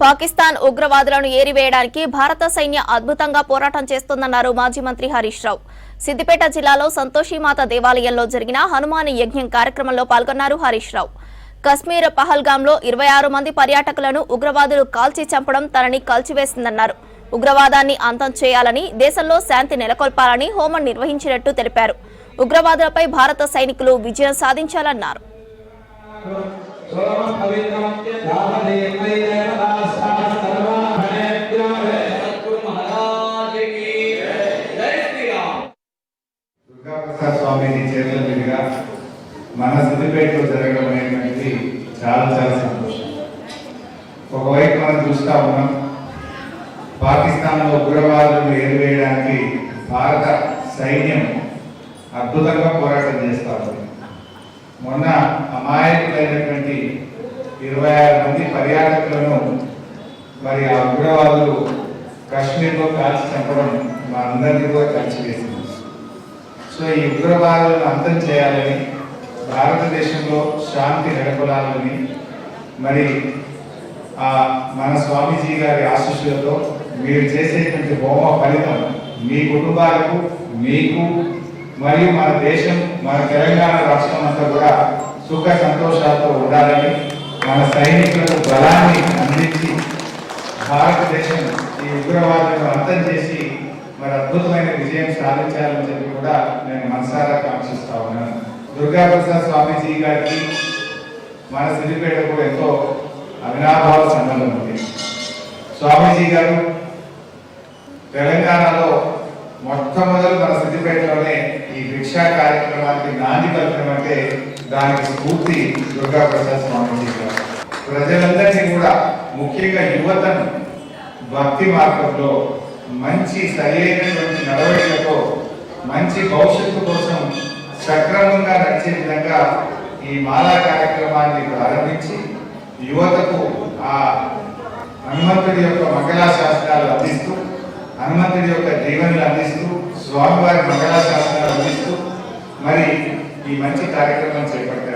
పాకిస్తాన్ ఉగ్రవాదులను ఏరివేయడానికి భారత సైన్యం అద్భుతంగా పోరాటం చేస్తోందన్నారు మాజీ మంత్రి హరీష్ రావు. సిద్దిపేట జిల్లాలో సంతోషిమాత దేవాలయంలో జరిగిన హనుమాన్ యజ్ఞం కార్యక్రమంలో పాల్గొన్నారు హరీష్ రావు. కశ్మీర్ పహల్గాంలో 26 మంది పర్యాటకులను ఉగ్రవాదులు కాల్చి చంపడం తనని కలిచివేసిందన్నారు. ఉగ్రవాదాన్ని అంతం చేయాలని, దేశంలో శాంతి నెలకొల్పాలని హోమం నిర్వహించినట్టు తెలిపారు. ఉగ్రవాదులపై భారత సైనికులు విజయం సాధించాలన్నారు. స్వామిజీ చేతుల మీదుగా మన సిద్దిపేటలో జరగడం అనేటువంటిది చాలా చాలా సంతోషం. ఒకవైపు మనం చూస్తూ ఉన్నాం, పాకిస్తాన్లో ఉగ్రవాదులను ఏరివేయడానికి భారత సైన్యం అద్భుతంగా పోరాటం చేస్తూ ఉంది. మొన్న అమాయకులైనటువంటి 26 మంది పర్యాటకులను మరి ఆ ఉగ్రవాదులు కాశ్మీర్లో కాల్చి చంపడం మా అందరినీ కూడా కలిసివేసింది. సో ఈ ఉగ్రవాదులను అంతం చేయాలని, భారతదేశంలో శాంతి నెలకొలాలని మరి మన స్వామీజీ గారి ఆశీస్సులతో మీరు చేసేటువంటి హోమ ఫలితం మీ కుటుంబాలకు, మీకు మరియు మన దేశం, మన తెలంగాణ రాష్ట్రం అంతా కూడా సుఖ సంతోషాలతో ఉండాలని, మన సైనికులకు బలాన్ని అందించి భారతదేశం ఈ ఉగ్రవాదులను అంతం చేసి మరి అద్భుతమైన విజయం సాధించాలని చెప్పి కూడా నేను మనసారా కాంక్షిస్తా ఉన్నాను. దుర్గాప్రసాద్ స్వామీజీ గారికి మన సిద్దిపేటకు ఎంతో అవినాభావ సంబంధం ఉంది. స్వామీజీ గారు తెలంగాణలో మొట్టమొదటి మన సిద్దిపేటలోనే ఈ భిక్షా కార్యక్రమానికి నాంది పలికడం అంటే దానికి స్ఫూర్తి దుర్గాప్రసాద్ స్వామీజీ గారు. ప్రజలందరినీ కూడా, ముఖ్యంగా యువతను భక్తి మార్గంలో మంచి సరైనటువంటి నడవడికతో మంచి భవిష్యత్తు కోసం సక్రమంగా నడిచే విధంగా ఈ మాలా కార్యక్రమాన్ని ప్రారంభించి యువతకు ఆ హనుమంతుడి యొక్క మంగళాశాసనాలు అందిస్తూ, హనుమంతుడి యొక్క దీవెనలు అందిస్తూ, స్వామివారి మంగళాశాసనాలు అందిస్తూ మరి ఈ మంచి కార్యక్రమం చేపట్టారు.